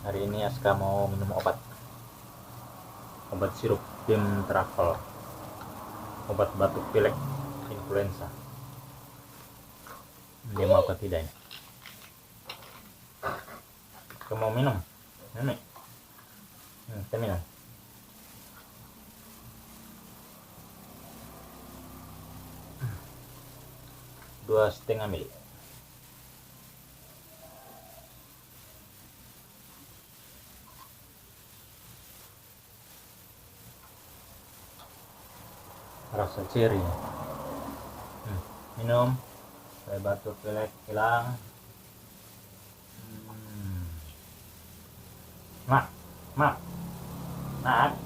Hari ini Aska mau minum obat sirup tim travel, obat batuk pilek influenza. Dia mau ke tidak ini? Kamu mau minum? Nenek, kita minum. 2,5 mili. Rasa ceri. Minum supaya batuk pilek hilang. Mak, mak, nak.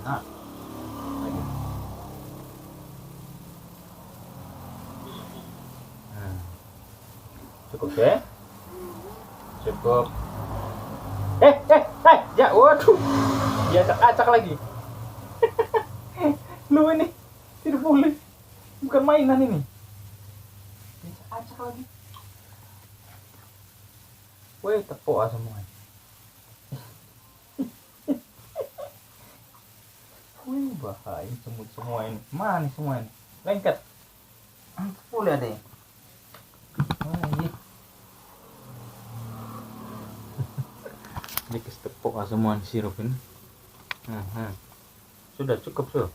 Nak. Lagi. Cukup ya? Cukup. Ya, waduh, dia acak-acak lagi. Lu ini tidak boleh, bukan mainan ini. Dia acak lagi. Woi, tepuk semua. Wih, bahaya semut semua ini. Mana semua ini? Lengket. Boleh ada ya? Iya. Ini tepuk semua sirup ini. Sudah cukup,